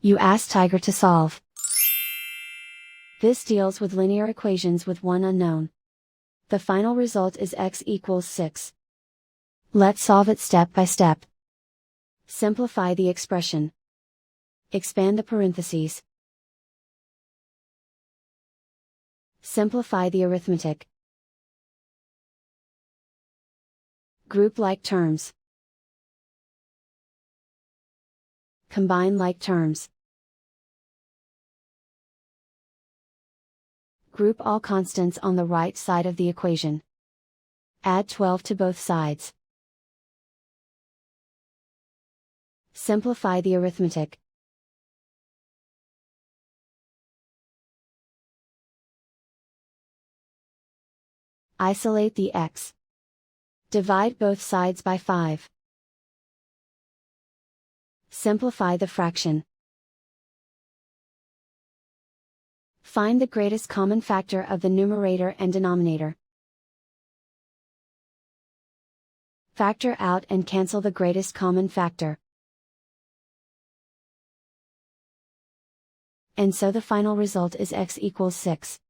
You ask Tiger to solve. This deals with linear equations with one unknown. The final result is x equals 6. Let's solve it step by step. Simplify the expression. Expand the parentheses. Simplify the arithmetic. Group like terms. Combine like terms. Group all constants on the right side of the equation. Add 12 to both sides. Simplify the arithmetic. Isolate the x. Divide both sides by 5. Simplify the fraction. Find the greatest common factor of the numerator and denominator. Factor out and cancel the greatest common factor. And so the final result is x equals 6.